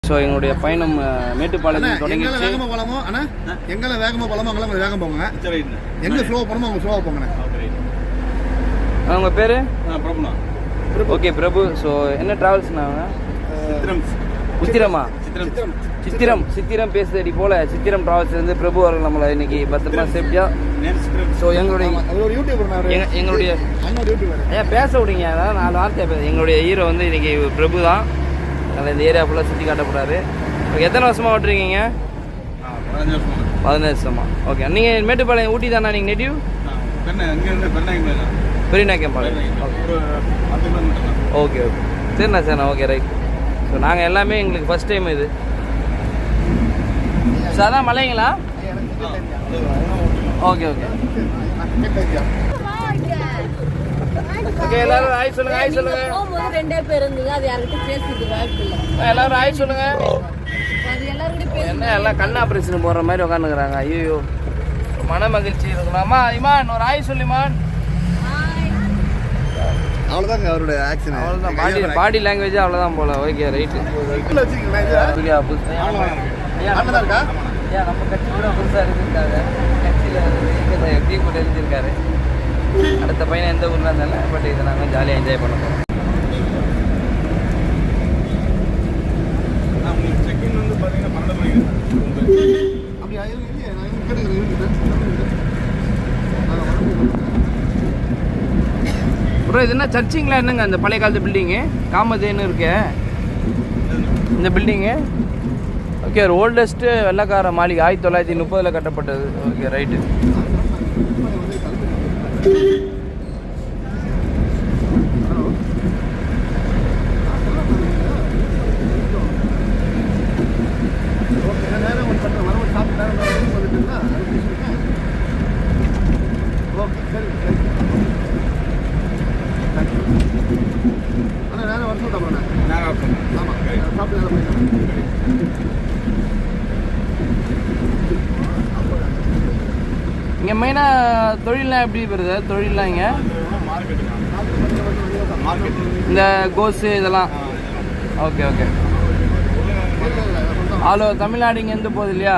So எங்களுடைய பயணம் மேட்டுப்பாளையம் தொடங்கிடுச்சு. வேகமாக போகலாமோ அண்ணா, எங்கெல்லாம் வேகமாக போகலாமோ அங்கெல்லாம் கொஞ்சம் வேகம் போங்க. எங்கே ஸ்லோவாக போகணுமோ அவங்க ஸ்லோவாக போங்கண்ணே. உங்கள் பேர்? பிரபுண்ணா. ஓகே பிரபு. ஸோ என்ன ட்ராவல்ஸ்ண்ணா? சித்திரம் பேசுதடி போல சித்திரம் ட்ராவல்ஸ்லேருந்து பிரபு அவர்கள் நம்மளை இன்னைக்கு பத்திரமா சேஃப்டியாக. ஸோ எங்களுடைய ஏன் பேச விடுங்க, அதாவது 4 வார்த்தை பேச. எங்களுடைய ஹீரோ வந்து இன்னைக்கு பிரபு தான். அதனால் இந்த ஏரியா ஃபுல்லாக சுற்றி காட்ட போகிறாரு. எத்தனை வருஷமாக ஓட்டுருக்கீங்க? 15 வருஷமா. ஓகே. நீங்கள் மேட்டுப்பாளையம் ஊட்டி தானே நீங்கள் நேட்டிவ்? பெரியநாயக்கம்பாளையம். ஓகே ஓகே சரிண்ணா. Okay right. ஸோ நாங்கள் எல்லாமே எங்களுக்கு ஃபஸ்ட் டைம் இது. ஸோ அதான் மலைங்களா? Okay okay okay. எல்லாரும் ஆய் சொல்லுங்க. எல்லாரும் ஆய் சொல்லுங்க. என்ன எல்லாம் கண் ஆப்ரேஷன் போடுற மாதிரி உட்காந்துக்கிறாங்க. ஐயோ மன மகிழ்ச்சி இருக்கலாமா? இமான் ஒரு ஆய் சொல்லிமான். அவ்வளோதாங்க அவரோட ஆக்ஷன். அவ்வளோதான் பாடி லாங்குவேஜ் அவ்வளோதான் போல. Okay right. நம்ம கட்சி கூட புதுசாக இருந்திருக்காங்க. கட்சியில் எப்படி கூட எழுதியிருக்காரு. அடுத்த பையன் எந்த ஊரில் இருந்தாலும் பட் இதை நாங்கள் ஜாலியாக என்ஜாய் பண்ண போகிறோம். ப்ரோ இது என்ன சர்ச்சிங்களா என்னங்க? அந்த பழைய காலத்து பில்டிங்கு காமதேன்னு இருக்கு இந்த பில்டிங்கு. ஓகே ஒரு ஓல்டஸ்ட்டு வெள்ளைக்கார மாளிகை 1930 கட்டப்பட்டது. Okay right. இங்கே மெயினாக தொழிலெலாம் எப்படி வருது? தொழிலெலாம் இங்கே இந்த கோஸு இதெல்லாம். Okay okay. ஆலோ தமிழ்நாடு இங்கேருந்து போகுது இல்லையா?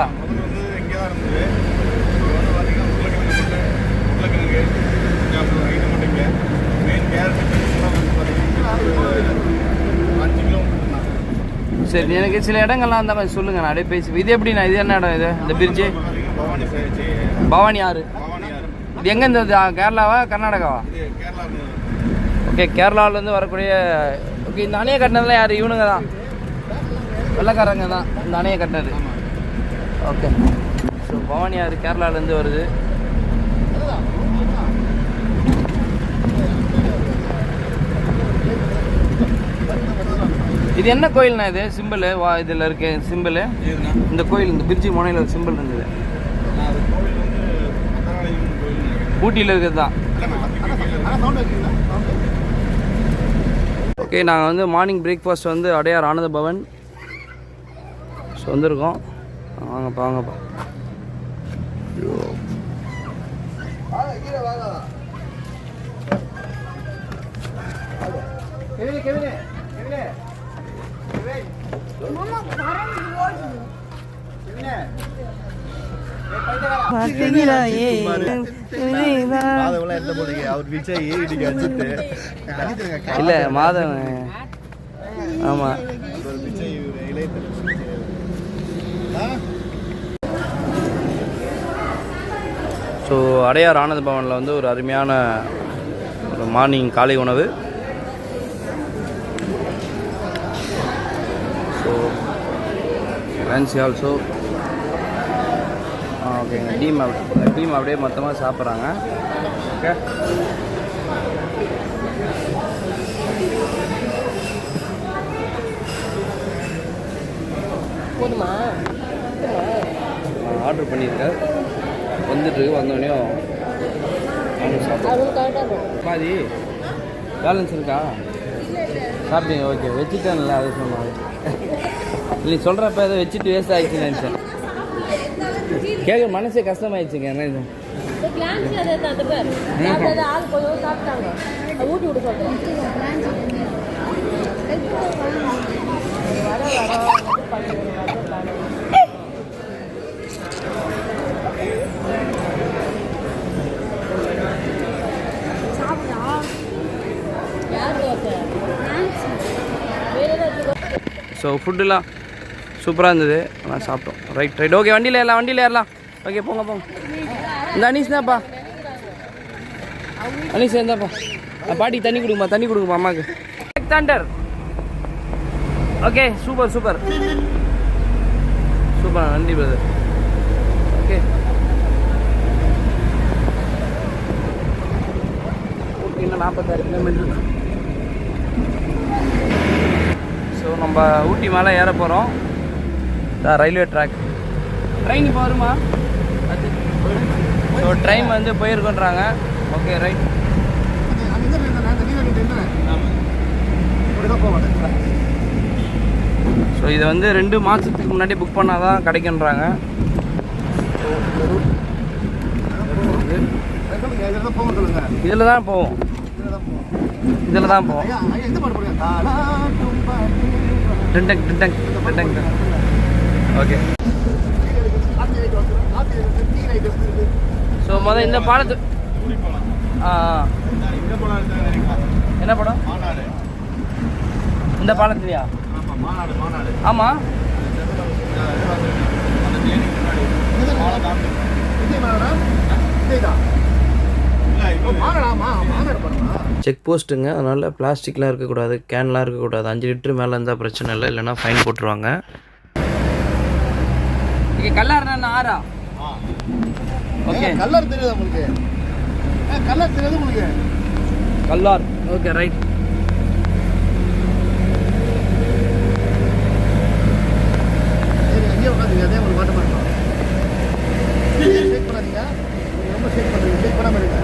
சரி எனக்கு சில இடங்கள்லாம் இருந்தால் கொஞ்சம் சொல்லுங்கள். நான் அப்படியே பேசி. இது எப்படிண்ணா? இது என்ன இடம்? இது இந்த பிரிட்ஜு பவானி ஆறு. இது எங்கே இருந்தது? கேரளாவா கர்நாடகாவா? ஓகே கேரளாவிலேருந்து வரக்கூடிய. ஓகே இந்த அணையை கட்டினதுலாம் யார்? இவனுங்க தான், வெள்ளைக்காரங்க தான் இந்த அணையை கட்டினது. ஓகே. ஸோ பவானி ஆறு கேரளாவிலேருந்து வருது. இது என்ன கோயில்ண்ணா? இது சிம்பிள் இதில் இருக்கு சிம்பிள். இந்த கோயில் இந்த பிரிட்ஜு முனையில் ஒரு சிம்பிள் இருந்தது. ஊட்டியில் இருக்கிறது தான். ஓகே நாங்கள் வந்து மார்னிங் பிரேக்ஃபாஸ்ட் வந்து அடையார் ஆனந்த பவன் ஸோ வந்துருக்கோம். வாங்கப்பா. இல்ல மாதம். ஆமா ஸோ அடையார் ஆனந்த பவனில் வந்து ஒரு அருமையான ஒரு மார்னிங் காலை உணவு. So fancy also. ஓகேங்க. டீம் அப்படியே மொத்தமாக சாப்பிட்றாங்க. ஓகே போதுமா? ஆர்டர் பண்ணியிருக்கேன். வந்துட்டு வந்தோடனே நானும் சாப்பிடுவேன். பாதி பேலன்ஸ் இருக்கா? சாப்பிட்டீங்க? ஓகே வச்சுட்டேன்ல அதை சொன்னாங்க. நீ சொல்கிறப்ப எதை வச்சுட்டு வேஸ்ட் ஆகிடுச்சுன்னு நினச்சேன். கேட்க மனசே கஷ்டமாயிடுச்சுங்க. என்ன இது ஊட்டி விட சொல்கிறேன். ஸோ ஃபுட்டுலாம் சூப்பராக இருந்தது, ஆனால் சாப்பிட்டோம். ரைட் ஓகே, வண்டியில் ஏறலாம். ஓகே போங்க இந்த அனீஸ் தான்ப்பா, அனீஸ் இருந்தாப்பா. பாட்டி தண்ணி கொடுக்குமா அம்மாவுக்கு. தண்டர். ஓகே சூப்பர் நன்றி பிரதர். ஓகே இன்னும் 46 கிலோமீட்டர். ஸோ நம்ம ஊட்டி மேலே ஏற போகிறோம். Railway track. ட்ரெயின் இப்போ வருமா? ஸோ ட்ரெயின் வந்து போயிருக்கோன்றாங்க. Okay right. ஸோ இதை வந்து 2 மாதத்துக்கு முன்னாடி புக் பண்ணால் தான் கிடைக்குன்றாங்க. இதில் தான் போவோம். ஓகே ஸோ முதல் இந்த பாலத்து என்ன படம்? இந்த பாலத்துலையா? ஆமாம். செக் போஸ்ட்டுங்க, அதனால் பிளாஸ்டிக்லாம் இருக்கக்கூடாது, கேன்லாம் இருக்கக்கூடாது. 5 லிட்டரு மேலே இருந்தால் பிரச்சனை இல்லை, இல்லைன்னா ஃபைன் போட்டுருவாங்க. இங்கே கல்லாறுனா ஆறா? ஓகே கல்லார் தெரியாது உங்களுக்கு? கல்லார் தெரியாது உங்களுக்கு? கல்லார். Okay right. எங்கே உட்காந்துங்க? அதே ஒரு மாட்ட மாட்டோம். ஷேக் பண்ணாதீங்க, ரொம்ப ஷேக் பண்ணுறீங்க. ஷேக் பண்ணாமல் இருங்க.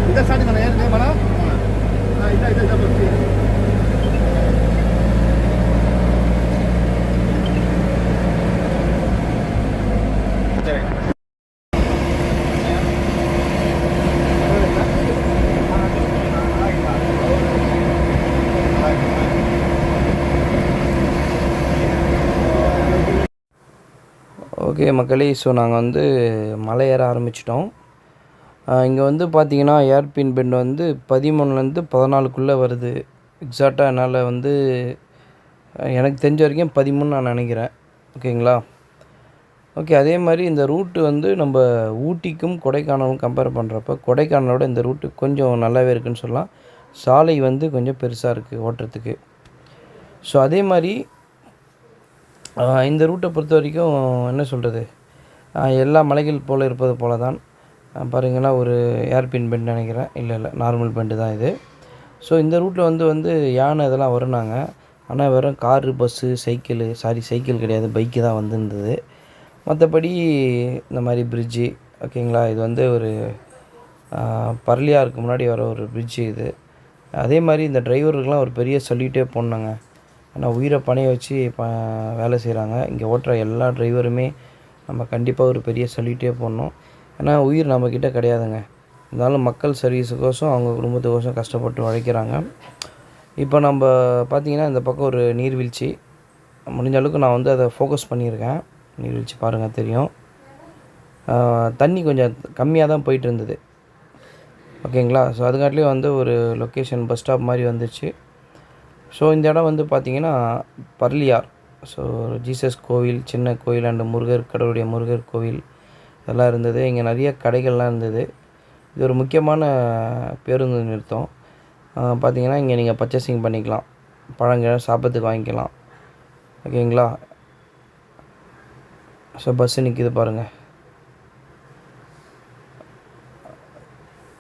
இதான் ஸ்டார்டிங் தானே? ஏன் மேடம்? இதான் பஸ்ஸு. ஓகே மக்களே, ஸோ நாங்கள் வந்து மலை ஏற ஆரம்பிச்சிட்டோம். இங்கே வந்து பார்த்தீங்கன்னா ஏர்பின் பெண்ட் வந்து 13லேருந்து 14க்குள்ளே வருது. எக்ஸாக்டாக என்னால் வந்து எனக்கு தெரிஞ்ச வரைக்கும் 13 நான் நினைக்கிறேன். ஓகேங்களா? ஓகே, அதே மாதிரி இந்த ரூட்டு வந்து நம்ம ஊட்டிக்கும் கொடைக்கானலும் கம்பேர் பண்ணுறப்ப கொடைக்கானலோட இந்த ரூட்டு கொஞ்சம் நல்லாவே இருக்குதுன்னு சொல்லலாம். சாலை வந்து கொஞ்சம் பெருசாக இருக்குது ஓட்டுறதுக்கு. ஸோ அதே மாதிரி இந்த ரூட்டை பொறுத்த வரைக்கும் என்ன சொல்கிறது, எல்லா மலைகள் போல் இருப்பது போல தான். பாருங்கன்னா ஒரு ஏர்பின் பெண்ட் நினைக்கிறேன். இல்லை நார்மல் பெண்டு தான் இது. ஸோ இந்த ரூட்டில் வந்து யானை இதெல்லாம் வரும்னாங்க. ஆனால் வெறும் காரு, பஸ்ஸு, சைக்கிள் கிடையாது, பைக்கு தான் வந்துருந்தது. மற்றபடி இந்த மாதிரி பிரிட்ஜு. ஓகேங்களா? இது வந்து ஒரு பர்லியாருக்கு முன்னாடி வர ஒரு பிரிட்ஜு இது. அதே மாதிரி இந்த டிரைவருக்கெலாம் ஒரு பெரிய சொல்லிகிட்டே போனாங்க. ஆனால் உயிரை பணைய வச்சு வேலை செய்கிறாங்க. இங்கே ஓட்டுற எல்லா டிரைவருமே நம்ம கண்டிப்பாக ஒரு பெரிய சொல்லிகிட்டே போடணும். ஏன்னா உயிர் நம்மக்கிட்ட கிடையாதுங்க. இருந்தாலும் மக்கள் சர்வீஸுக்கோசம் அவங்க குடும்பத்துக்கோசம் கஷ்டப்பட்டு உழைக்கிறாங்க. இப்போ நம்ம பார்த்திங்கன்னா இந்த பக்கம் ஒரு நீர்வீழ்ச்சி. முடிஞ்ச அளவுக்கு நான் வந்து அதை ஃபோக்கஸ் பண்ணியிருக்கேன். நீர்வீழ்ச்சி பாருங்கள், தெரியும். தண்ணி கொஞ்சம் கம்மியாக தான் போயிட்டு இருந்தது. ஓகேங்களா? ஸோ அதுக்காட்டிலே வந்து ஒரு லொக்கேஷன் பஸ் ஸ்டாப் மாதிரி வந்துச்சு. ஸோ இந்த இடம் வந்து பார்த்திங்கன்னா பர்லியார். ஸோ ஜீசஸ் கோவில், சின்ன கோவில் அண்டு கடவுளுடைய முருகர் கோவில் இதெல்லாம் இருந்தது. இங்கே நிறைய கடைகள்லாம் இருந்தது. இது ஒரு முக்கியமான பேருந்து நிறுத்தம். பார்த்திங்கன்னா இங்கே நீங்கள் பர்ச்சேசிங் பண்ணிக்கலாம், பழங்கள் சாப்பிட்றதுக்கு வாங்கிக்கலாம். ஓகேங்களா? ஸோ பஸ்ஸு நிற்கிது பாருங்கள்.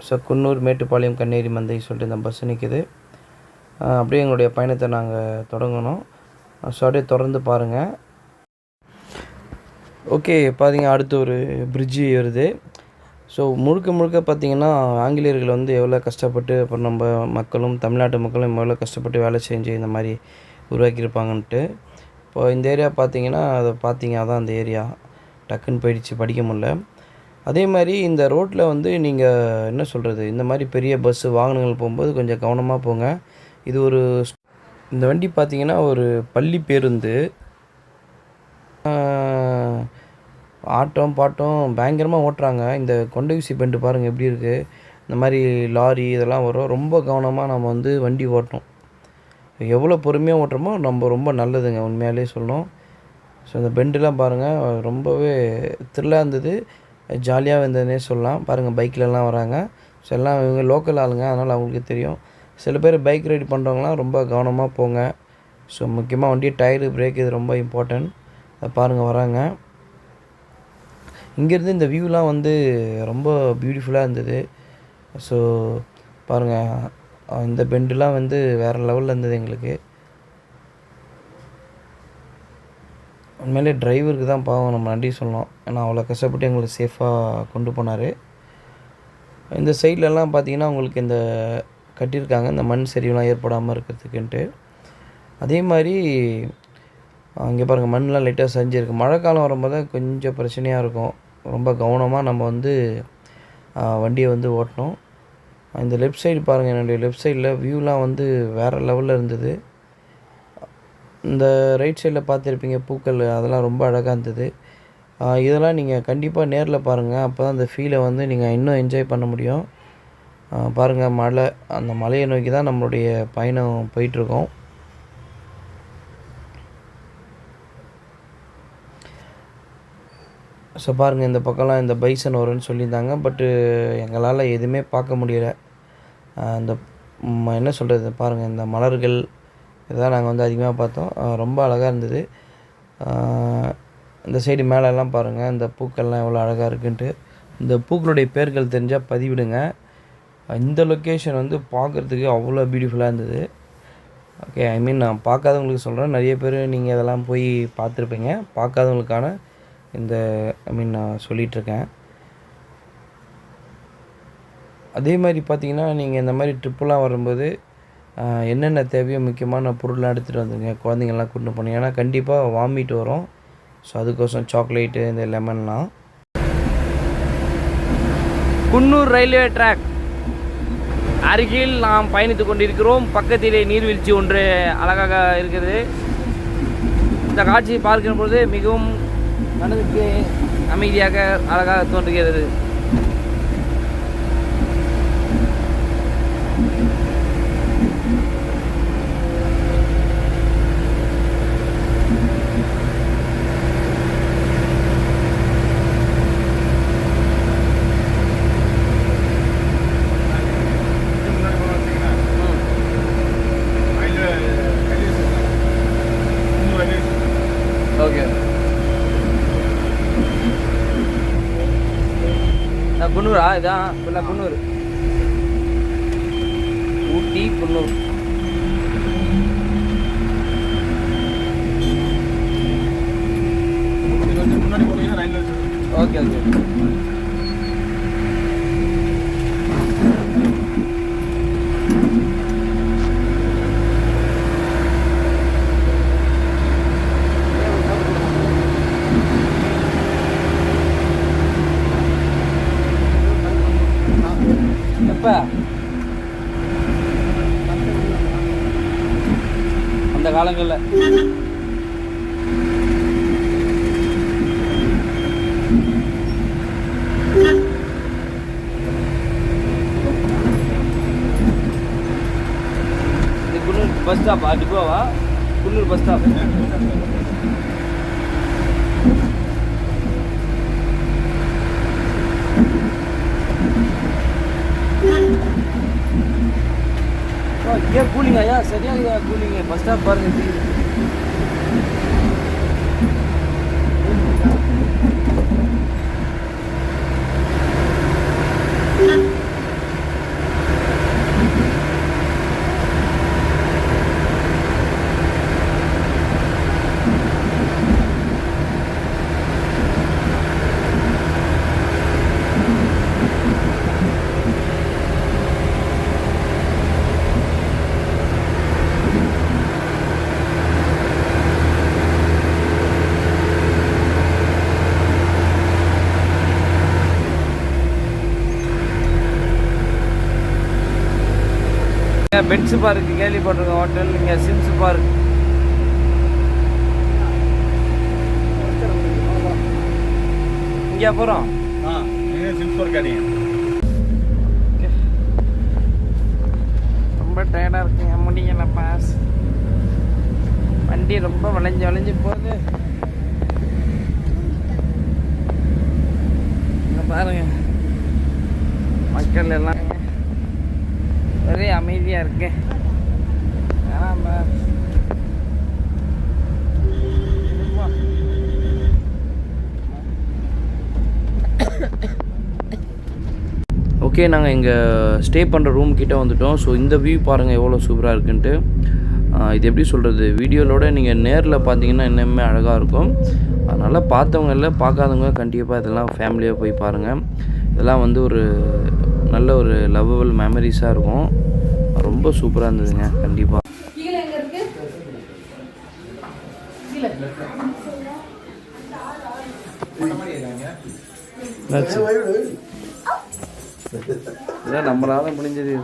ஸோ குன்னூர், மேட்டுப்பாளையம், கண்ணேரி மந்தை சொல்லிட்டு இந்த பஸ்ஸு நிற்கிது. அப்படியே எங்களுடைய பயணத்தை நாங்கள் தொடங்கணும். ஸோ அப்படியே தொடர்ந்து பாருங்கள். ஓகே, பார்த்திங்க அடுத்து ஒரு பிரிட்ஜு வருது. ஸோ முழுக்க பார்த்திங்கன்னா ஆங்கிலேயர்கள் வந்து எவ்வளோ கஷ்டப்பட்டு, அப்புறம் நம்ம மக்களும் தமிழ்நாட்டு மக்களும் எவ்வளோ கஷ்டப்பட்டு வேலை செஞ்சு இந்த மாதிரி உருவாக்கியிருப்பாங்கன்ட்டு. இப்போ இந்த ஏரியா பார்த்திங்கன்னா அதை பார்த்திங்க, அதான் அந்த ஏரியா. டக்குன்னு போயிடுச்சு, படிக்க முடியல. அதே மாதிரி இந்த ரோட்டில் வந்து நீங்கள் என்ன சொல்கிறது, இந்த மாதிரி பெரிய பஸ்ஸு வாகனங்கள் போகும்போது கொஞ்சம் கவனமாக போங்க. இது ஒரு இந்த வண்டி பார்த்தீங்கன்னா ஒரு பள்ளி பேருந்து. ஆட்டம் பாட்டம் பயங்கரமாக ஓட்டுறாங்க. இந்த கொண்டை ஊசி பெண்டு பாருங்கள் எப்படி இருக்குது. இந்த மாதிரி லாரி இதெல்லாம் வரும். ரொம்ப கவனமாக நம்ம வந்து வண்டி ஓட்டணும். எவ்வளோ பொறுமையாக ஓட்டுறோமோ நம்ம ரொம்ப நல்லதுங்க உண்மையாலே சொல்லணும். ஸோ இந்த பெண்டுலாம் பாருங்கள் ரொம்பவே த்ரில்லாக இருந்தது, ஜாலியாக இருந்ததுன்னே சொல்லலாம். பாருங்கள் பைக்லலாம் வராங்க. ஸோ எல்லாம் இவங்க லோக்கல் ஆளுங்க, அதனால் அவங்களுக்கு தெரியும். சில பேர் பைக் ரைடு பண்ணுறவங்களாம் ரொம்ப கவனமாக போங்க. ஸோ முக்கியமாக வண்டி டயரு பிரேக் இது ரொம்ப இம்பார்ட்டன்ட். அதை பாருங்கள் வராங்க. இங்கேருந்து இந்த வியூலாம் வந்து ரொம்ப பியூட்டிஃபுல்லாக இருந்தது. ஸோ பாருங்கள் இந்த பெண்டுலாம் வந்து வேறு லெவலில் இருந்தது எங்களுக்கு. உண்மையிலே டிரைவருக்கு தான் பாவம் நம்ம நன்றி சொல்லணும். ஏன்னா அவ்வளோ கஷ்டப்பட்டு எங்களுக்கு சேஃபாக கொண்டு போனார். இந்த சைட்லலாம் பார்த்தீங்கன்னா உங்களுக்கு இந்த கட்டியிருக்காங்க இந்த மண் சரிவுலாம் ஏற்படாமல் இருக்கிறதுக்குன்ட்டு. அதே மாதிரி இங்கே பாருங்கள் மண்ணெலாம் லைட்டாக சரிஞ்சிருக்கு. மழை காலம் வரும்போது தான் கொஞ்சம் பிரச்சனையாக இருக்கும். ரொம்ப கவனமாக நம்ம வந்து வண்டியை வந்து ஓட்டணும். இந்த லெஃப்ட் சைடு பாருங்கள், என்னுடைய லெஃப்ட் சைடில் வியூலாம் வந்து வேறு லெவலில் இருந்தது. இந்த ரைட் சைடில் பார்த்துருப்பீங்க பூக்கள், அதெல்லாம் ரொம்ப அழகாக இருந்தது. இதெல்லாம் நீங்கள் கண்டிப்பாக நேரில் பாருங்கள். அப்போ தான் அந்த ஃபீலை வந்து நீங்கள் இன்னும் என்ஜாய் பண்ண முடியும். பாருங்கள் மலை, அந்த மலையை நோக்கி தான் நம்மளுடைய பயணம் போயிட்டுருக்கோம். ஸோ பாருங்கள் இந்த பக்கம்லாம் இந்த பைசன் வரும்னு சொல்லியிருந்தாங்க. பட்டு எங்களால் எதுவுமே பார்க்க முடியலை. இந்த என்ன சொல்கிறது பாருங்கள் இந்த மலர்கள் இதெல்லாம் நாங்கள் வந்து அதிகமாக பார்த்தோம். ரொம்ப அழகாக இருந்தது. இந்த சைடு மேலெல்லாம் பாருங்கள் இந்த பூக்கள்லாம் எவ்வளோ அழகாக இருக்குன்ட்டு. இந்த பூக்களுடைய பேர்கள் தெரிஞ்சால் பதிவிடுங்க. இந்த லொக்கேஷன் வந்து பார்க்குறதுக்கு அவ்வளோ பியூட்டிஃபுல்லாக இருந்தது. ஓகே, ஐ மீன் நான் பார்க்காதவங்களுக்கு சொல்கிறேன். நிறைய பேர் நீங்கள் இதெல்லாம் போய் பார்த்துருப்பீங்க. பார்க்காதவங்களுக்கான இந்த நான் சொல்லிகிட்ருக்கேன். அதே மாதிரி பார்த்திங்கன்னா நீங்கள் இந்த மாதிரி ட்ரிப்புலாம் வரும்போது என்னென்ன தேவையோ முக்கியமான பொருள்லாம் எடுத்துகிட்டு வந்துங்க. குழந்தைங்கள்லாம் கூட்டிட்டு போனீங்க, ஏன்னா கண்டிப்பாக வாமிட் வரும். ஸோ அதுக்கோசரம் சாக்லேட்டு இந்த லெமன்லாம். குன்னூர் ரயில்வே ட்ராக் அருகில் நாம் பயணித்து கொண்டிருக்கிறோம். பக்கத்திலே நீர்வீழ்ச்சி ஒன்று அழகாக இருக்கிறது. இந்த காட்சியை பார்க்கிற பொழுது மிகவும் மனதுக்கு அமைதியாக அழகாக தோன்றுகிறது. ஓகே, குன்னூரா? இதான் ஃபுல்லாக குன்னூர், ஊட்டி குன்னூர். Okay okay. அந்த காலங்களில் இது குன்னூர் பஸ் ஸ்டாப்பா? டிப்போவா? Coonoor bus stop. ஏன் கூலிங் ஐயா? சரியாக கூலிங். பஸ் ஸ்டாப் பாருங்க. பென்ஸ் பார்க் கேள்விப்பட்டிருக்கோம் ஹோட்டல். இங்கே சிம்ஸ் பார்க். இங்கே போகிறோம். சிம்ஸ் பார்க் அடிங்க. ரொம்ப டயர்டாக இருக்குங்க, முடியல பாஸ். வண்டி ரொம்ப வளைஞ்சு போகுது. பாருங்க மக்கள் எல்லாம் ஒரே அமைதியாக இருக்கு. ஓகே, நாங்கள் இங்கே ஸ்டே பண்ணுற ரூம் கிட்டே வந்துட்டோம். ஸோ இந்த வியூ பாருங்கள் எவ்வளோ சூப்பராக இருக்குன்ட்டு. இது எப்படி சொல்கிறது, வீடியோவோட நீங்கள் நேரில் பார்த்தீங்கன்னா இன்னுமே அழகாக இருக்கும். அதனால் பார்த்தவங்க இல்லை, பார்க்காதவங்க கண்டிப்பாக இதெல்லாம் ஃபேமிலியாக போய் பாருங்கள். இதெல்லாம் வந்து ஒரு நல்ல ஒரு லவ்வபிள் மெமரிஸாக இருக்கும். ரொம்ப சூப்பராக இருந்ததுங்க கண்டிப்பாக. இதான் நம்மளால முடிஞ்சது.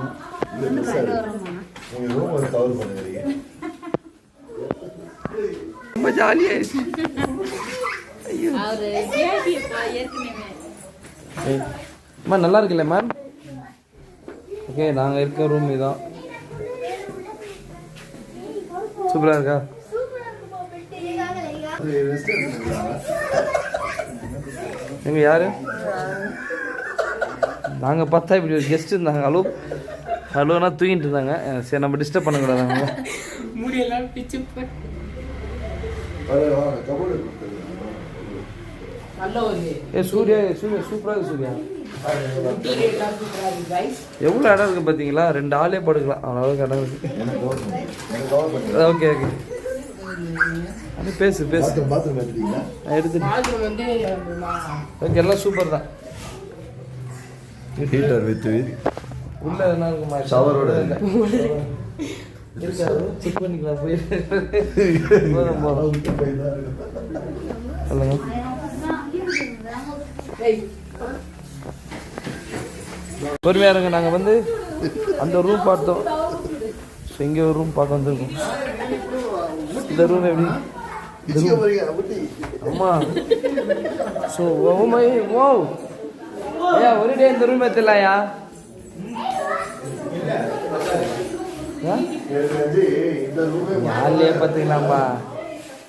ரொம்ப ஜாலியாகிடுச்சு. அம்மா நல்லா இருக்குல்ல மேம்? ஓகே, நாங்கள் இருக்க ரூம் இதுதான். சூப்பராக இருக்கா? எங்க யாரு? நாங்கள் பார்த்தா இப்படி ஒரு கெஸ்ட் இருந்தாங்க. ஹலோனா தூங்கிட்டு இருந்தாங்க. சரி, நம்ம டிஸ்டர்ப் பண்ணக்கூடாது. முடியெல்லாம் பிச்சு சூர்யா சூப்பராக இருக்கு. சூர்யா எவ்வளோ இடம் இருக்குது பார்த்தீங்களா? 2 ஆளே படுக்கலாம் அவ்வளோவுக்கு இடம் இருக்கு. ஓகே ஓகே, அது பேசு எடுத்துட்டு. ஓகே, எல்லாம் சூப்பர் தான். ஹீட்டர் வித் உள்ள என்ன இருக்குமா? ஷவரோட இருக்காது, செக் பண்ணிக்கலாம். போய் சொல்லுங்க. பொறுமையாக இருங்க. நாங்கள் வந்து அந்த ரூம் பார்த்தோம். ஸோ இங்கே ஒரு ரூம் பார்க்க வந்துருக்கோம். இந்த ரூம் எப்படி? அம்மா ஸோ ஓமை ஓ ஐயா, ஒரு டே இந்த ரூம் எத்தலையா? இங்கே ஆள்லேயே பார்த்துக்கலாம்ப்பா.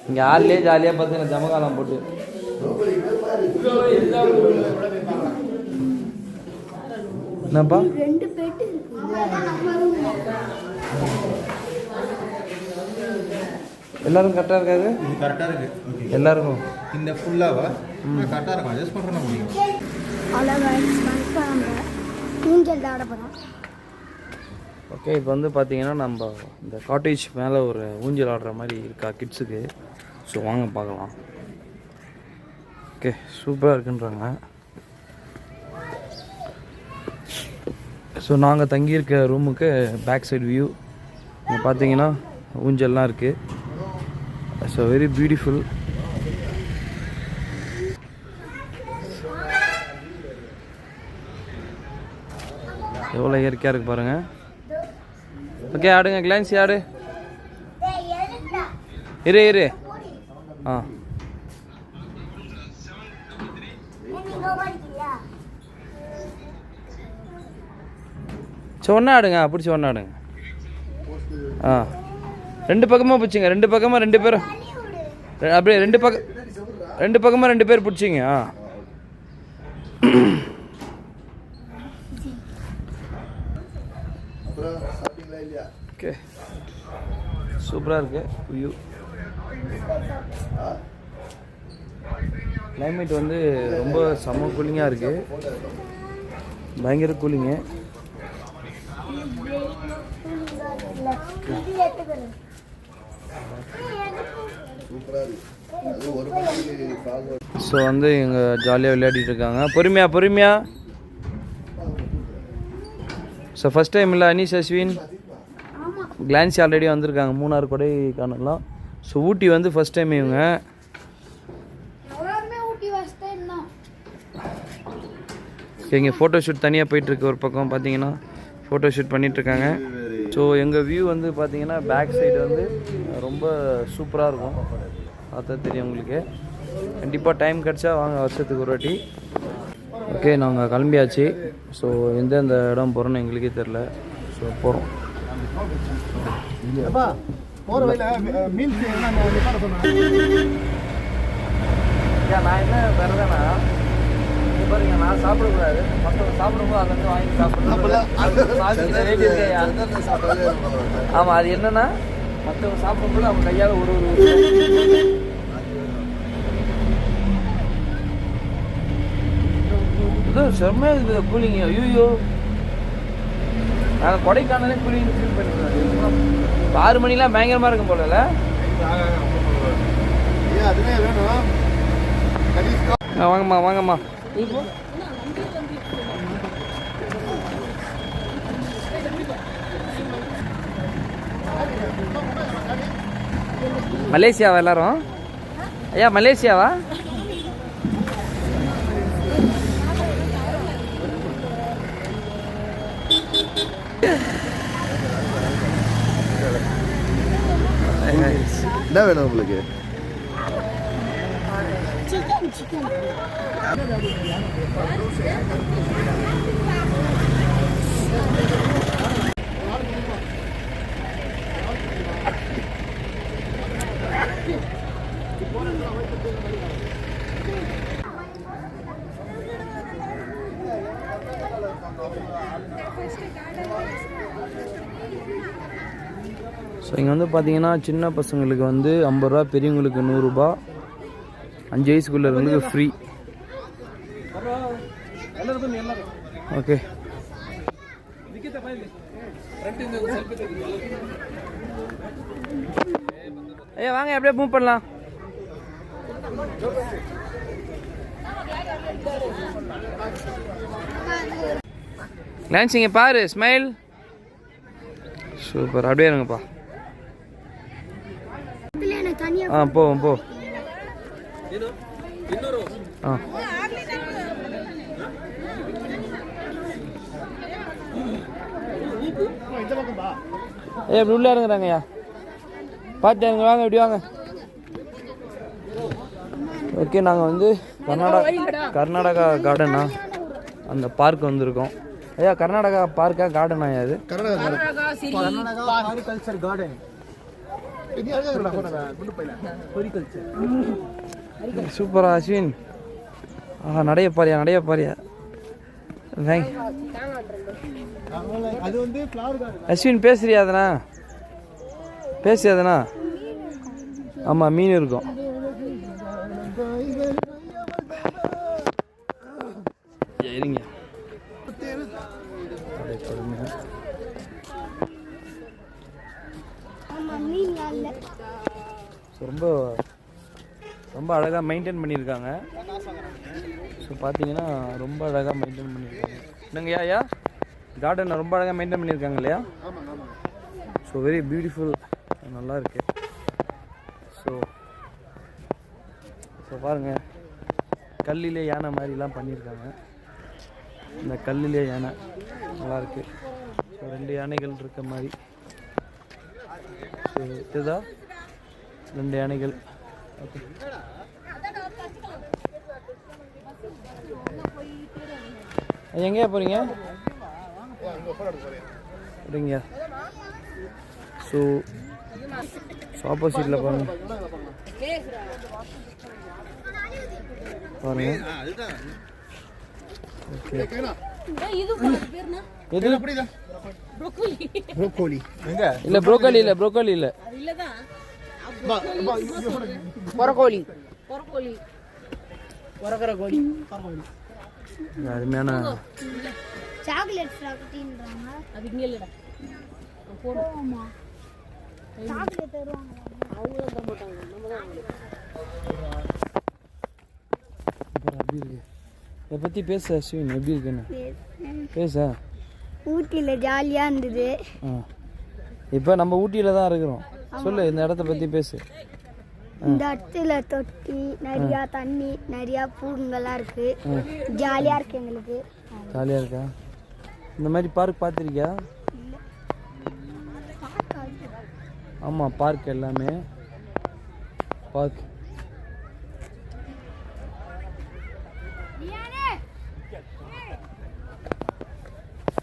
இங்கே ஆள்லேயே ஜாலியாக பார்த்துக்கலாம் ஜமகாலம் போட்டு. என்னப்பா? எல்லாரும் கரெக்டாக இருக்காது? கரெக்டாக இருக்கு எல்லாருக்கும். இந்த ஃபுல்லாவா கரெக்டாக இருக்கும். அட்ஜஸ்ட் பண்ணுற முடியும். ஓகே, இப்போ வந்து பார்த்தீங்கன்னா நம்ம இந்த காட்டேஜ் மேலே ஒரு ஊஞ்சல் ஆடுற மாதிரி இருக்கா கிட்ஸுக்கு. ஸோ வாங்க பார்க்கலாம். ஓகே, சூப்பராக இருக்குன்றாங்க. ஸோ நாங்கள் தங்கியிருக்க ரூமுக்கு பேக் சைடு வியூ இங்கே பார்த்தீங்கன்னா ஊஞ்சல்லாம் இருக்குது. So very beautiful. எவ்வளோ இயற்கையாக இருக்குது பாருங்கள். ஓகே, ஆடுங்க. கிளான்ஸி ஆடு. இரு ஆ சொன்னா ஆடுங்க. பிடிச்சி ஒன்றா ஆடுங்க. ஆ 2 பக்கமாக பிடிச்சிங்க. 2 பக்கமாக 2 பேரும் அப்படியே 2 பக்கமாக 2 பேர் பிடிச்சிங்க. ஆ ஓகே, சூப்பராக இருக்கு வியூ. கிளைமேட் வந்து ரொம்ப செம்ம கூலிங்காக இருக்குது. பயங்கர கூலிங்கு. ஸோ வந்து இவங்க ஜாலியாக விளையாடிட்டு இருக்காங்க. பொறுமையா. ஸோ ஃபஸ்ட் டைம் இல்லை அனீஷ் அஸ்வின் கிளான்ஸி ஆல்ரெடி வந்திருக்காங்க மூணார் கொடைக்கானல்லாம். ஸோ ஊட்டி வந்து ஃபஸ்ட் டைம் இவங்க. இங்கே ஃபோட்டோ ஷூட் தனியாக போயிட்டுருக்கு. ஒரு பக்கம் பார்த்தீங்கன்னா ஃபோட்டோ ஷூட் பண்ணிகிட்ருக்காங்க. ஸோ எங்கள் வியூ வந்து பார்த்தீங்கன்னா பேக் சைடு வந்து ரொம்ப சூப்பராக இருக்கும். பார்த்தா தெரியும் உங்களுக்கு. கண்டிப்பாக டைம் கிடச்சா வாங்க, வருஷத்துக்கு ஒரு வாட்டி. ஓகே, நாங்கள் கிளம்பியாச்சு. ஸோ எந்தெந்த இடம் போகிறோன்னு எங்களுக்கே தெரில. ஸோ போகிறோம். போகிற வழியில் மீல்ஸ் நான் என்ன தரேன்னா, பாருங்க, நான் சாப்பிடக்கூடாது, மற்றவங்க சாப்பிடும்போது அதை வந்து வாங்கி சாப்பிடணும். ஆமாம், அது என்னன்னா மற்றவங்க சாப்பிடும்போது அவங்க கையால் ஒரு இது செம்மையாக இருக்குது கூலிங். ஐயோ, நாங்கள் கொடைக்கானலே கூலிங் ஃபீல் பண்ணிக்கிறோம். 6 மணிலாம் பயங்கரமாக இருக்கும் போல. அதுவே வேணும். வாங்கம்மா வாங்கம்மா. மலேசியாவா எல்லாரும்? ஐயா மலேசியாவா? என்ன வேணும் உங்களுக்கு? ஸோ இங்கே வந்து பார்த்தீங்கன்னா சின்ன பசங்களுக்கு வந்து 50 ரூபா, பெரியவங்களுக்கு 100 ரூபா, 5 வயசுக்குள்ள இருக்கவங்களுக்கு ஃப்ரீ. ஓகே, ஐயா வாங்க, அப்படியே மூவ் பண்ணலாம். லான்ச் இங்கே பாரு, ஸ்மைல். சூப்பர், அப்படியே இருங்கப்பா. போவோம் போ. இப்படி உள்ள இறங்குறாங்கய்யா, பார்த்து இறங்க, வாங்க இப்படி வாங்க. ஓகே, நாங்கள் வந்து கர்நாடகா கார்டனா அந்த பார்க் வந்திருக்கோம். ஐயா கர்நாடகா பார்க்கா கார்டனா? அது கர்நாடகா ஹாரிகல்ச்சர் கார்டன். சூப்பரா அஸ்வின். நடைய பாரியா. அது வந்து ஃப்ளவர் கார்டன். அஸ்வின் பேசுறியாதனா? ஆமாம், மீன் இருக்கும். சரிங்க, ரொம்ப ரொம்ப அழகாக மெயின்டைன் பண்ணியிருக்காங்க. ஸோ பார்த்தீங்கன்னா ரொம்ப அழகாக மெயின்டைன் பண்ணியிருக்காங்க. என்னங்கய்யா ஐயா, கார்டனை ரொம்ப அழகாக மெயின்டைன் பண்ணியிருக்காங்க இல்லையா? ஸோ வெரி பியூட்டிஃபுல், நல்லா இருக்கு. ஸோ பாருங்கள், கல்லிலே யானை மாதிரிலாம் பண்ணியிருக்காங்க. இந்த கல்லிலே யானை நல்லாயிருக்கு. ஸோ 2 யானைகள் இருக்க மாதிரி. ஸோ இதுதான் 2 யானைகள். ஓகே, எங்கேயா போகிறீங்க? அப்படிங்க. ஸோ ஆப்போசிட்டில் பாருங்க. ஓகே, எது? ப்ரோக்கோலி. எங்க? இல்லை ப்ரோக்கோலி இல்லை. அருமையான சாக்லேட் ஃப்ராக்டின்றாங்க. அது இங்க இல்லடா. போடுமா. சாக்லேட் தருவாங்க. அவங்க தான் போட்டாங்க. நம்ம தான் அப்படி இருக்கு. இதை பற்றி பேச அஸ்வின், எப்படி இருக்குன்னு பேச. ஊட்டியில் ஜாலியாக இருந்தது. இப்போ நம்ம ஊட்டியில் தான் இருக்கிறோம். சொல்லு, இந்த இடத்த பற்றி பேசு. இந்த இடத்துல தொட்டி, நிறையா தண்ணி, நிறையா பூங்கெல்லாம் இருக்கு. ஜாலியாக இருக்கு எங்களுக்கு. ஜாலியாக இருக்கா? இந்த மாதிரி பார்க் பார்த்துருக்கியா? ஆமாம் பார்க் எல்லாமே பார்க்.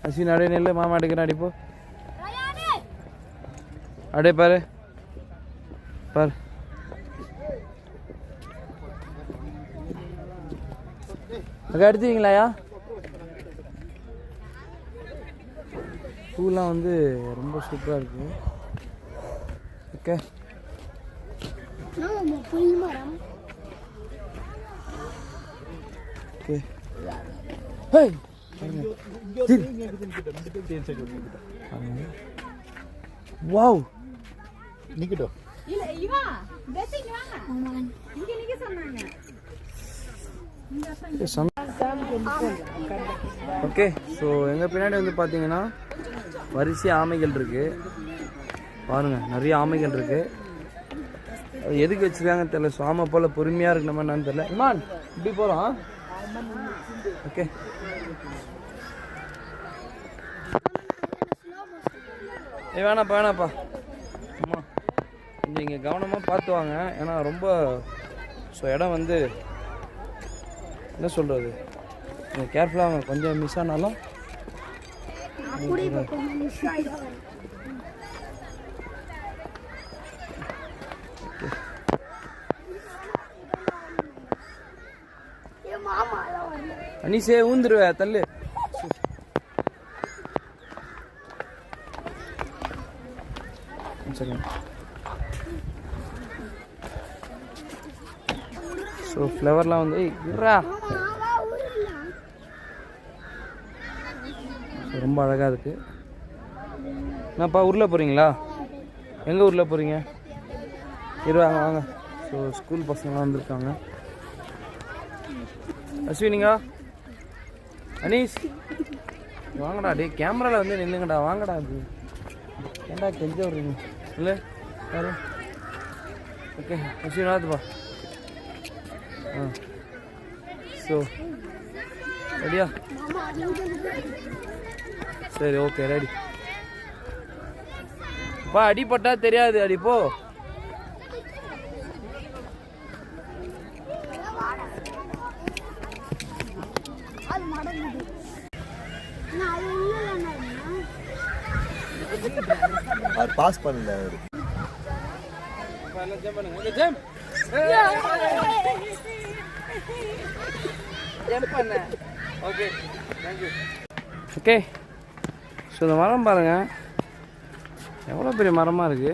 அஸ்வின் அடைய நெல் மாமா அடிக்கிறேன் அடிப்போ அடே பாரு பாரு. அக்கா எடுத்தீங்களாயா? பூலாம் வந்து ரொம்ப சூப்பராக இருக்கு. ஓகே புல் மரம். ஓகே ஹேய் வாவ் நிக்கட்டோ இல்ல இவா பேசிங்க வாங்க இங்க நிக்க சொன்னாங்க. ஓகே ஸோ எங்கள் பின்னாடி வந்து பார்த்தீங்கன்னா வரிசை ஆமைகள் இருக்குது பாருங்கள். நிறைய ஆமைகள் இருக்குது. அது எதுக்கு வச்சுருக்காங்கன்னு தெரியல. ஸோ ஆமை போல் பொறுமையாக இருக்கணுமா என்னன்னு தெரியல. இமான் இப்படி போகிறோம். ஓகே வேணாப்பா வேணாப்பா. அம்மா கொஞ்சம் இங்கே கவனமாக பார்த்து வாங்க. ஏன்னா ரொம்ப ஸோ இடம் வந்து என்ன சொல்கிறது, நீங்கள் கேர்ஃபுல்லாக வாங்க. கொஞ்சம் மிஸ் ஆனாலும் அனிசே ஊந்துருவே தள்ளு. ஸோ ஃப்ளவர்லாம் வந்து இருறா ரொம்ப அழகாக இருக்குது. என்னப்பா ஊரில் போகிறீங்களா? எங்கே ஊரில் போகிறீங்க? இருவாங்க வாங்க. ஸோ ஸ்கூல் பசங்களாம் வந்திருக்காங்க. அஸ்வினிங்கா அனீஸ் வாங்கடா. டே கேமராவில் வந்து நில்லுங்கடா. வாங்கடா. அது ஏன்டா கெஞ்ச விடுறீங்க இல்லை யாரு? ஓகே அஸ்வின் ஆகுதுப்பா. ஆ ஸோ ரெடியா? சரி ஓகே ரெடி. பா அடிப்பட்டா தெரியாது அடிப்போ. பாஸ் பண்ணல ஓகே தேங்க்யூ. ஓகே ஸோ இந்த மரம் பாருங்கள் எவ்வளோ பெரிய மரமாக இருக்குது.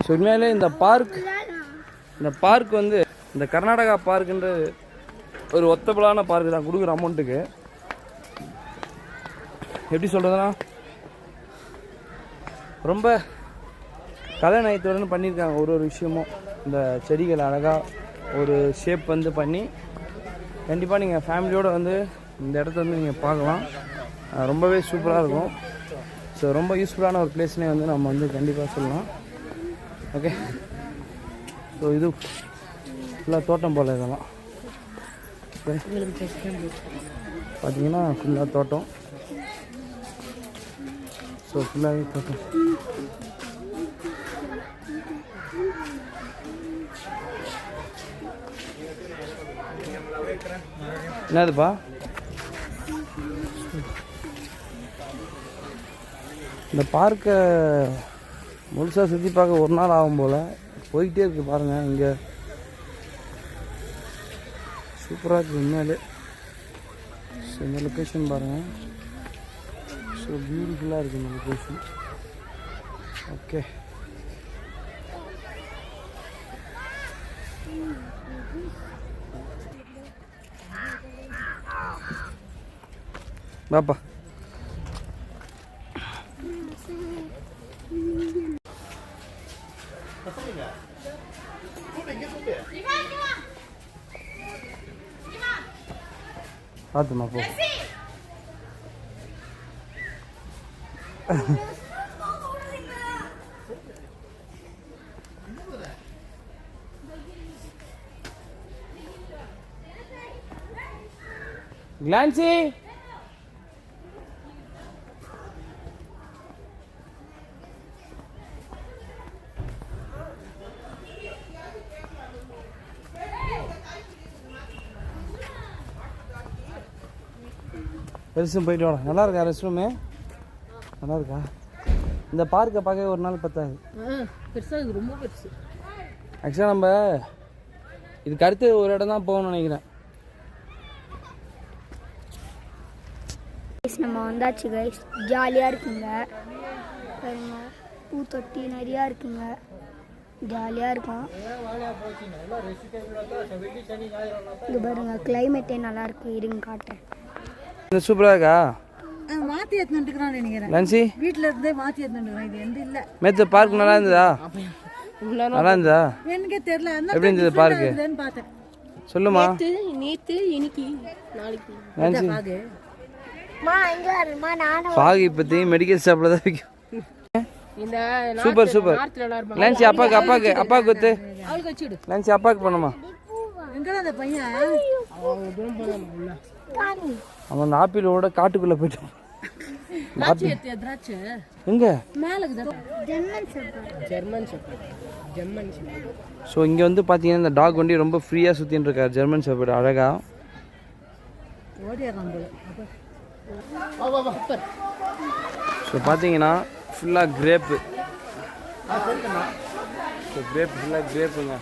ஸோ உண்மையிலே இந்த பார்க் வந்து இந்த கர்நாடகா பார்க்குன்ற ஒரு ஒத்தபலான பார்க்கு தான் கொடுக்குற அமௌண்ட்டுக்கு. எப்படி சொல்கிறதுனா ரொம்ப கலைநயத்துடன் பண்ணியிருக்காங்க. ஒரு விஷயமும் இந்த செடிகள் அழகாக ஒரு ஷேப் வந்து பண்ணி கண்டிப்பாக நீங்கள் ஃபேமிலியோடு வந்து இந்த இடத்த வந்து நீங்கள் பார்க்கலாம். ரொம்பவே சூப்பராக இருக்கும். ஸோ ரொம்ப யூஸ்ஃபுல்லான ஒரு பிளேஸ்னே வந்து நம்ம வந்து கண்டிப்பாக சொல்லலாம். ஓகே ஸோ இது ஃபுல்லாக தோட்டம் போல் இதெல்லாம் பார்த்தீங்கன்னா ஃபுல்லாக தோட்டம். ஸோ ஃபுல்லாகவே தோட்டம். என்னதுப்பா? இந்த பார்க்கை முழுசாக சுற்றி பார்க்க ஒரு நாள் ஆகும் போல். போய்கிட்டே இருக்குது பாருங்கள். இங்கே சூப்பராக இருக்குது உண்மையிலே. ஸோ இந்த லொக்கேஷன் பாருங்கள். ஸோ பியூட்டிஃபுல்லாக இருக்குது இந்த லொக்கேஷன். ஓகே பாப்பா. பார்த்துமா போ. கிளான்சி ரெஸ்ட் ரூம் போயிட்டு வாடா. நல்லா இருக்கா ரெஸ்ட் ரூமு? நல்லா இருக்கா? இந்த பார்க்கை பார்க்க ஒரு நாள் பத்தாது. பெருசாக இது ரொம்ப பெருசு. ஆக்சுவலாக நம்ம இதுக்கு அடுத்து ஒரு இடம் தான் போகணும்னு நினைக்கிறேன். நம்ம வந்தாச்சு கைஸ். ஜாலியாக இருக்குங்க. பாருங்க பூத்தொட்டி நிறையா இருக்குங்க. ஜாலியாக இருக்கும். இது பாருங்க கிளைமேட்டே நல்லா இருக்கு. இருங்க காட்டுறேன். சூப்பராக இருக்கா? மாற்றி எடுத்துட்டுக்கிறான்னு நினைக்கிறேன். லன்சி வீட்டில் இருந்தே மாற்றி எடுத்துட்டுக்கிறேன். இது எந்த இல்லை. மேத்து பார்க் நல்லா இருந்ததா? நல்லா இருந்ததா? எனக்கே தெரியல. எப்படி இருந்தது பார்க்கு? பார்த்தேன். சொல்லுமா. நேற்று இன்னைக்கு நாளைக்கு லன்சி நானும் ஃபாக் இப்போத்தி மெடிக்கல் ஷாப்பில் தான் விற்கும். இந்த சூப்பர் சூப்பர். லன்சி அப்பாவுக்கு குத்து. அவளுக்கு வச்சுடு. லன்சி அப்பாவுக்கு பண்ணுமா? எங்கடா அந்த பையன்? அவன் அந்த ஆப்பிளோட காட்டுக்குள்ளே போயிட்டான். திராட்சை எங்க? மேலே ஜெர்மன் ஜெர்மன் ஸோ இங்கே வந்து பார்த்தீங்கன்னா இந்த டாக் வண்டி ரொம்ப ஃப்ரீயாக சுற்றின்னு இருக்கார். ஜெர்மன் ஷெப்பர்ட் அழகா. ஸோ பார்த்தீங்கன்னா ஃபுல்லாக கிரேப்பு. ஸோ கிரேப் ஃபுல்லாக கிரேப்புங்க.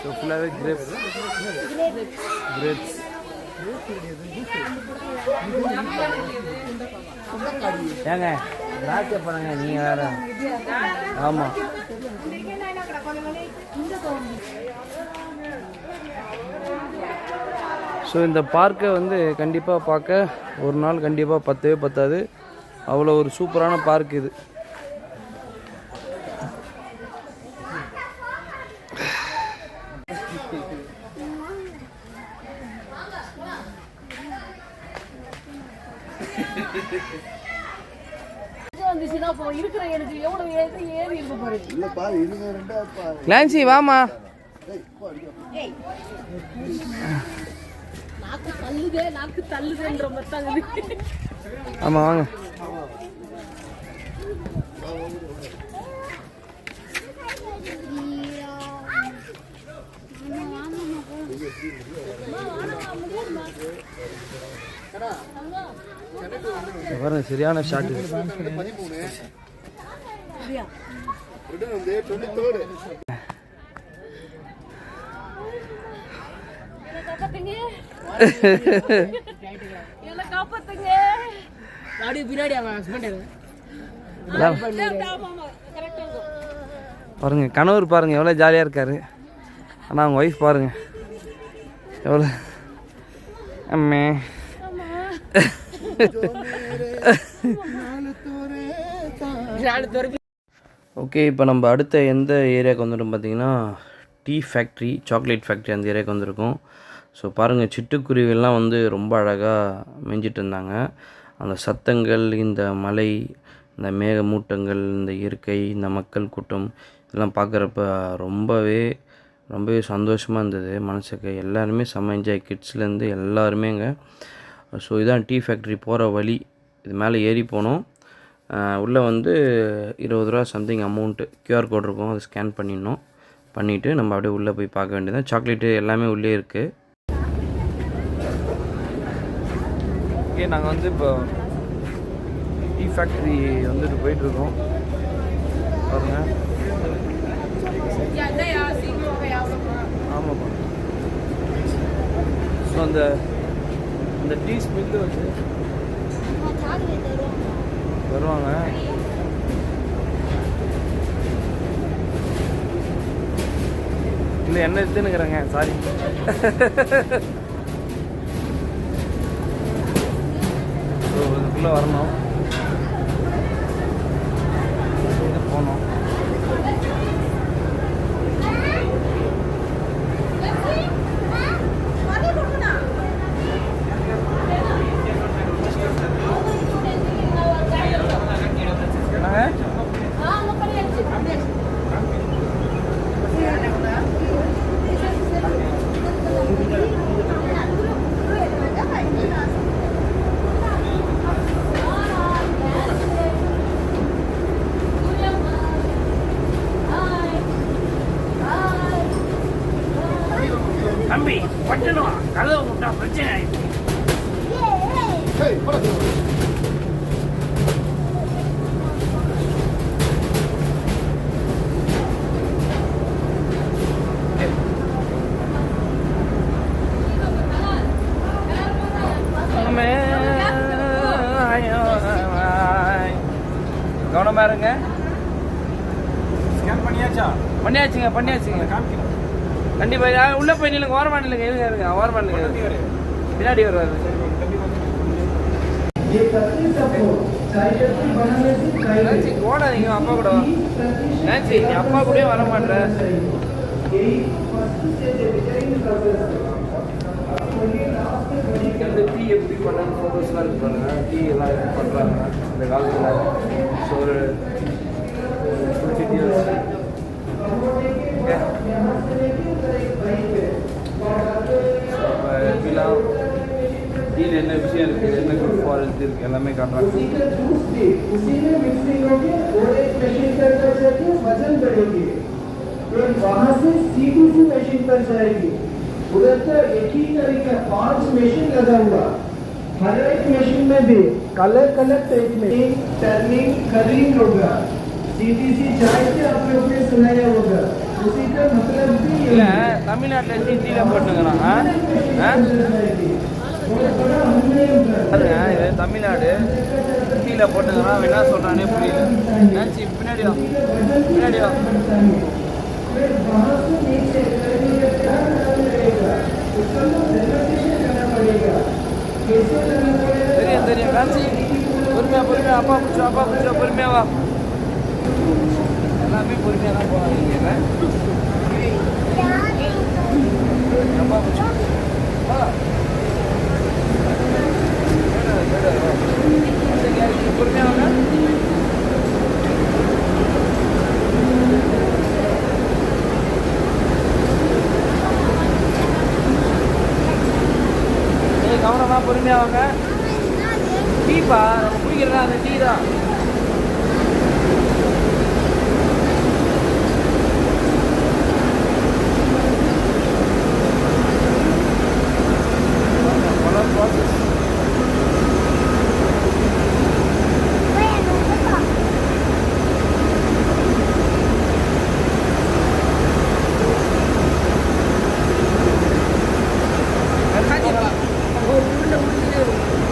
ஸோ ஃபுல்லாகவே கிரேப்ஸ். ஏங்க திராட்சை பண்ணுங்க நீங்கள் வேற. ஆமாம். ஸோ இந்த பார்க்கை வந்து கண்டிப்பாக பார்க்க ஒரு நாள் கண்டிப்பாக பத்தவே பத்தாது. அவ்வளோ ஒரு சூப்பரான பார்க் இது. இருக்கிற எனக்கு எவ்வளவு ஏறி இருக்கு பாரு. கிளான்சி வாமா. நாக்கு தள்ளுதுன்ற மாதிரி. ஆமாம் வாங்க. பாருங்க சரியான ஷாட். பாருங்க கணவர் பாருங்க எவ்வளோ ஜாலியாக இருக்காரு. ஆனால் அவங்க ஒய்ஃப் பாருங்க எவ்வளோ. அம்மே ஓகே. இப்போ நம்ம அடுத்த எந்த ஏரியாவுக்கு வந்துட்டோம் பார்த்தீங்கன்னா டீ ஃபேக்ட்ரி, சாக்லேட் ஃபேக்ட்ரி அந்த ஏரியாவுக்கு வந்திருக்கோம். ஸோ பாருங்கள் சிட்டுக்குருவிலாம் வந்து ரொம்ப அழகாக மேய்ஞ்சிட்டு இருந்தாங்க. அந்த சத்தங்கள், இந்த மலை, இந்த மேகமூட்டங்கள், இந்த இயற்கை, இந்த மக்கள் கூட்டம் இதெல்லாம் பார்க்குறப்ப ரொம்பவே சந்தோஷமாக இருந்தது மனசுக்கு. எல்லாருமே செம்ம என்ஜாய், கிட்ஸ்லேருந்து எல்லாருமேங்க. ஸோ இதான் டீ ஃபேக்ட்ரி போகிற வழி. இது மேலே ஏறி போனோம். உள்ளே வந்து 20 ரூபா சம்திங் அமௌண்ட்டு கியூஆர் கோட் இருக்கும். அதை ஸ்கேன் பண்ணிவிட்டு நம்ம அப்படியே உள்ளே போய் பார்க்க வேண்டியதான். சாக்லேட்டு எல்லாமே உள்ளே இருக்குது. ஓகே நாங்கள் வந்து இப்போ டீ ஃபேக்ட்ரி வந்துட்டு போயிட்டுருக்கோம். பாருங்கள். ஆமாப்பா. ஸோ அந்த டீ ஸ்மெல்லு வந்து வருவாங்க. இல்லை என்ன எடுத்துன்னுக்குறேங்க, சாரி. ஸோ இதுக்குள்ளே வரணும், போனோம். தம்பி பட்டணும் கதவு முட்டா பிரச்சனை ஆயிடுச்சு. ஏய் போடா கவனமா இருங்க. ஸ்கேன் பண்ணியாச்சா? பண்ணியாச்சுங்க. கண்டிப்பா உள்ள போய் நில்லுங்க. ஓரமா நில்லுங்க. இருங்க ஓரமா நில்லுங்க. பின்னாடி வருவாரு. நான்சி ஓடாதீங்க. அப்பா கூட நான்சி நீ அப்பா கூட வர மாட்டேற. அந்த டீ எப்படி பண்ணாங்க ஃபோட்டோஸ்லாம் இருக்கு பாருங்க. டீ எல்லாம் எப்படி பண்ணுறாங்க இந்த காலத்தில். ஸோ ஒரு டீட்டெயில்ஸ் எப்படிலாம் டீயில் என்ன விஷயம் இருக்குது, என்ன குட் ஃபாரஸ்ட் இருக்குது எல்லாமே காட்டுறாங்க. वहाँ से C2C मशीन पर जाएगी. उधर तो एक ही तरीका 5 मशीन लगा हुआ. हर एक मशीन में भी अलग अलग टाइप में टर्निंग करिंग होगा. CTC चाय से आप लोग ने सुनाया होगा. उसी का मतलब भी இல்லை தமிழ்நாட்டில் சிட்டியில் போட்டுங்கிறான். பாருங்க இது தமிழ்நாடு சிட்டியில் போட்டுங்கிறான். என்ன சொல்கிறானே புரியல. நான்சி பின்னாடி வா. वहाँ से नीचे करने का क्या करना पड़ेगा. उसका डेमोन्स्ट्रेशन करना पड़ेगा. कैसे करना पड़ेगा. தெரியும் நான்சி பொறுமையா அப்பா பிடிச்சோ பொறுமையா வா. எல்லாமே பொறுமையாக தான் போவாங்க. அப்பா பிடிச்சோ பொறுமையாக வாங்க. கவனமா பொறுமையா வாங்க. டீப்பா நம்ம குடிக்கிறதா அந்த டீ தான்.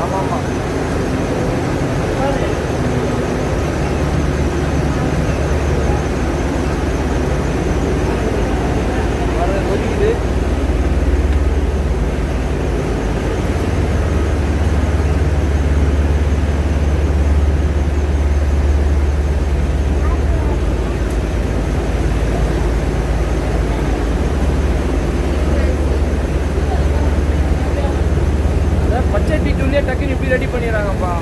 ஆமாம் கொதிக்குது. பச்சை டீ தூள்லேயே டக்குன்னு இப்படி ரெடி பண்ணிடுறாங்கப்பா.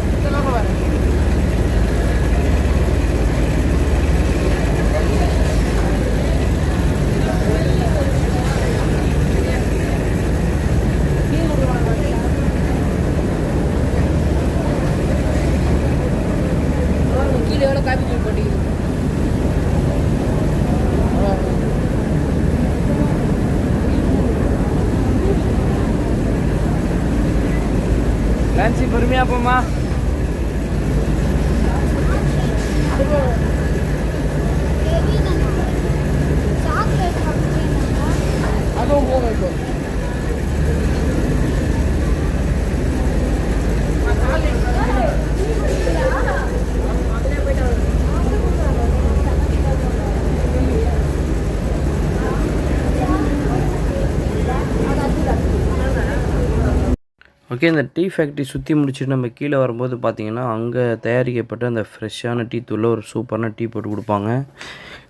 கீழே எவ்வளோ காப்பி தூள் போட்டீங்க. நான்சி பொறுமையா போமா. அதுவும் போகும். ஓகே, இந்த டீ ஃபேக்ட்ரி சுற்றி முடிச்சுட்டு நம்ம கீழே வரும்போது பார்த்திங்கன்னா அங்கே தயாரிக்கப்பட்ட அந்த ஃப்ரெஷ்ஷான டீ தூளில் ஒரு சூப்பரான டீ போட்டு கொடுப்பாங்க.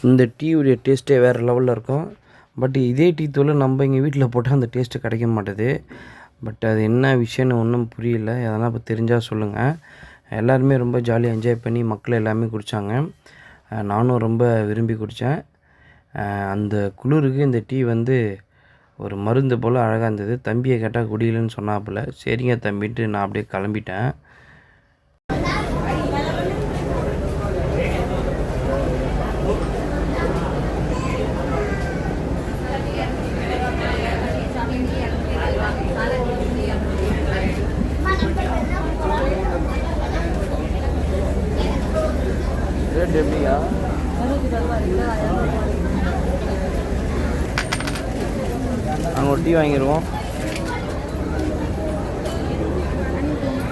இந்த டீயுடைய டேஸ்ட்டே வேறு லெவலில் இருக்கும். பட் இதே டீ தூளை நம்ம இங்கே வீட்டில் போட்டால் அந்த டேஸ்ட்டு கிடைக்க மாட்டுது. பட் அது என்ன விஷயம்னு ஒன்றும் புரியல. அதெல்லாம் இப்போ தெரிஞ்சால் சொல்லுங்கள். எல்லாருமே ரொம்ப ஜாலியாக என்ஜாய் பண்ணி மக்கள் எல்லாமே குடித்தாங்க. நானும் ரொம்ப விரும்பி குடித்தேன். அந்த குளிருக்கு இந்த டீ வந்து ஒரு மருந்து போல் அழகாக இருந்தது. தம்பியை கேட்டால் குடியலன்னு சொன்னாப்புல. சரிங்க தம்பிட்டு நான் அப்படியே கிளம்பிட்டேன். ரேட் எப்படியா? நாங்கள் ஒரு டீ வாங்கிடுவோம்.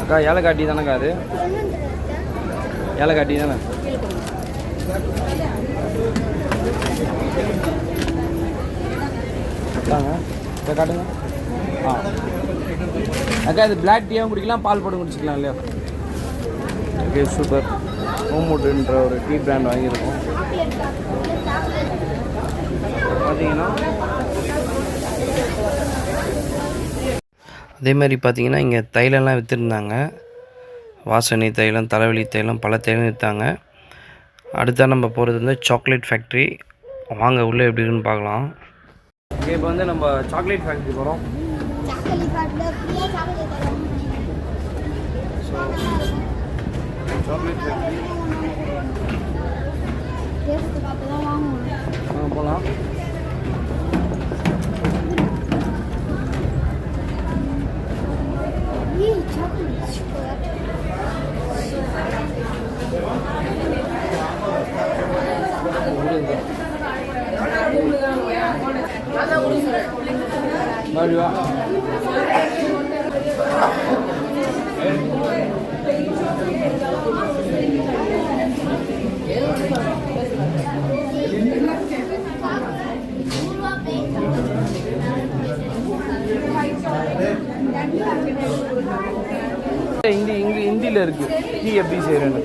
அக்கா ஏலக்காய் டீ தானேக்கா அது? ஏலக்காய் டீ தானே? இதை காட்டுங்க. ஆ அக்கா இது பிளாக் டீயாகவும் குடிக்கலாம், பால் போட்டு குடிச்சிக்கலாம் இல்லையா? Okay super. ஹோம்வுட்ன்ற ஒரு டீ பிராண்ட் வாங்கியிருக்கோம். பார்த்தீங்கன்னா அதே மாதிரி பார்த்தீங்கன்னா இங்கே தைலம்லாம் விற்றுருந்தாங்க. வாசனை தைலம், தலைவலி தைலம், பல தைலம் விற்றாங்க. அடுத்தா நம்ம போகிறது வந்து சாக்லேட் ஃபேக்ட்ரி. வாங்க உள்ளே எப்படி இருக்குன்னு பார்க்கலாம். ஓகே இப்போ வந்து நம்ம சாக்லேட் ஃபேக்ட்ரி போகிறோம். சாக்லேட் ஃபேக்ட்ரி போகலாம். மறுவா ஹிந்தியில் இருக்கு டீ எப்படி செய்கிறேன்னு.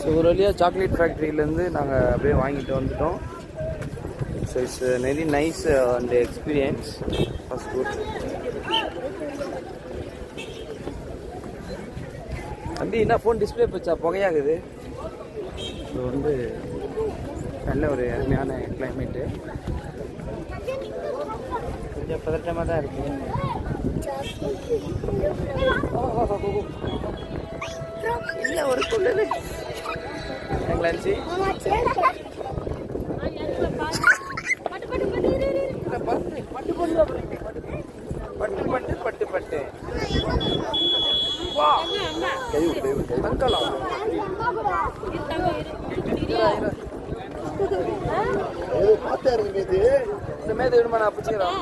ஸோ ஒரு வழியாக சாக்லேட் ஃபேக்ட்ரியிலேருந்து நாங்கள் அப்படியே வாங்கிட்டு வந்துட்டோம். So it's very nice and experience. First good. தம்பி என்ன ஃபோன் டிஸ்பிளே போச்சா? புகையாகுது. ஸோ வந்து நல்ல ஒரு அருமையான கிளைமேட்டு. கொஞ்சம் பதட்டமாக தான் இருக்குது. இல்லை ஒரு கொள்ளு எங்களாச்சு பட்டு பட்டு பட்டு பட்டு வா தங்கலாம். இந்த மேது வேணுமா? நான் பிடிச்சிக்கிறேன்.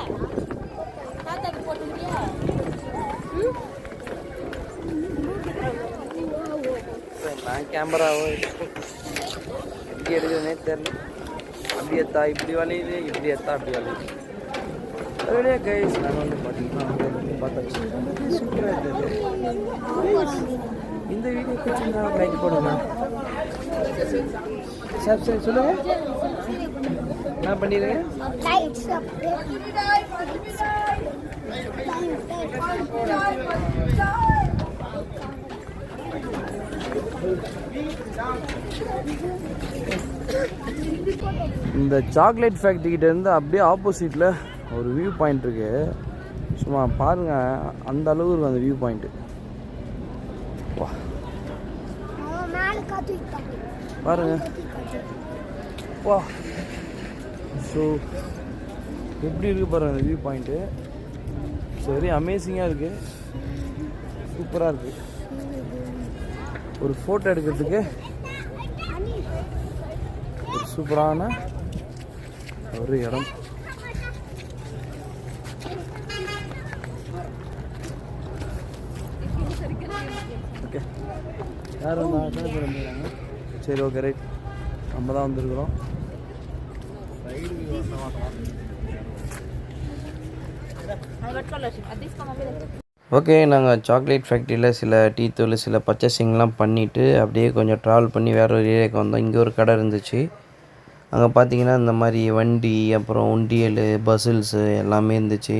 நான் கேமராவோ எப்படி எடுக்கிறதுனே தெரியல. அப்படி எத்தா இப்படி வளையுது, இப்படி எத்தா அப்படி வளையுது. அதோடைய கைஸ் நாங்கள் வந்து பார்த்தீங்கன்னா பார்த்தாச்சு. சூப்பராக இருந்தது. இந்த வீடியோ பிடிச்சிருந்தா லைக் போடுங்க. சார் சரி சொல்லுங்கள் என்ன பண்ணிடுங்க. இந்த சாக்லேட் ஃபேக்ட்ரிக்கிட்ட இருந்து அப்படியே ஆப்போசிட்டில் ஒரு வியூ பாயிண்ட் இருக்கு. சும்மா பாருங்க, அந்த அளவு இருக்கும் அந்த வியூ பாயிண்ட்டு. வா பாருங்க. வா ஸோ எப்படி இருக்கு பாருங்க அந்த வியூ பாயிண்ட்டு. ஸோ வெரி அமேசிங்காக இருக்குது, சூப்பராக இருக்குது. ஒரு ஃபோட்டோ எடுக்கிறதுக்கு ஒரு சூப்பரான ஒரு இடம். ஓகே யார் வந்தாங்க? சரி ஓகே ரைட், நம்ம தான் வந்துருக்குறோம். ஓகே நாங்கள் சாக்லேட் ஃபேக்ட்ரியில் சில டீ தூள் சில பர்ச்சேசிங்லாம் பண்ணிவிட்டு அப்படியே கொஞ்சம் ட்ராவல் பண்ணி வேறு ஒரு ஏரியாவுக்கு வந்தோம். இங்கே ஒரு கடை இருந்துச்சு. அங்கே பார்த்தீங்கன்னா இந்த மாதிரி வண்டி, அப்புறம் உண்டியல், பசில்ஸு எல்லாமே இருந்துச்சு.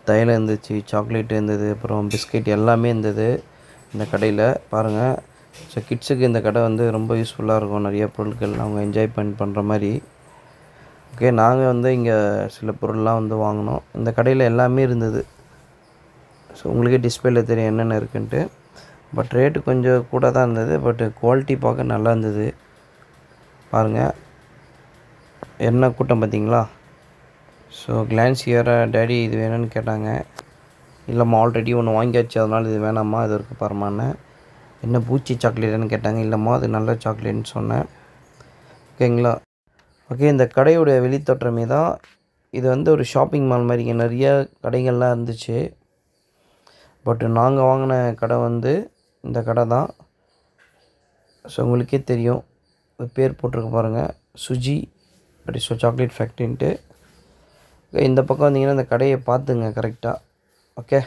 தைலம் இருந்துச்சு, சாக்லேட் இருந்தது, அப்புறம் பிஸ்கெட் எல்லாமே இருந்தது இந்த கடையில் பாருங்கள். ஸோ கிட்ஸுக்கு இந்த கடை வந்து ரொம்ப யூஸ்ஃபுல்லாக இருக்கும். நிறைய பொருட்கள் அவங்க என்ஜாய் பண்ணுற மாதிரி. ஓகே, நாங்கள் வந்து இங்கே சில பொருள்லாம் வந்து வாங்கினோம். இந்த கடையில் எல்லாமே இருந்தது. ஸோ உங்களுக்கே டிஸ்பிளேல தெரியும் என்னென்ன இருக்குன்ட்டு. பட் ரேட்டு கொஞ்சம் கூட தான் இருந்தது. பட் குவாலிட்டி பார்க்க நல்லா இருந்தது. பாருங்கள் என்ன கூட்டம் பார்த்தீங்களா. ஸோ கிளான்ஸ் ஹியர் டேடி இது வேணும்னு கேட்டாங்க. இல்லைம்மா ஆல்ரெடி ஒன்று வாங்கியாச்சு, அதனால் இது வேணாம்மா இது இருக்குது பாருமான்னு. என்ன பூச்சி சாக்லேட்டுன்னு கேட்டாங்க. இல்லைம்மா அது நல்ல சாக்லேட்னு சொன்னேன். ஓகேங்களா. ஓகே, இந்த கடையோடைய வெளித்தோற்றமே தான். இது வந்து ஒரு ஷாப்பிங் மால் மாதிரி. இங்கே நிறைய கடைகள்லாம் இருந்துச்சு. பட் நாங்கள் வாங்கின கடை வந்து இந்த கடை தான். ஸோ உங்களுக்கே தெரியும், அது பேர் போட்டிருக்கு பாருங்கள், சுஜி அப்படி சாக்லேட் ஃபேக்ட்ரின்ட்டு. இந்த பக்கம் வந்தீங்கன்னா இந்த கடையை பார்த்துங்க கரெக்டாக. ஓகே.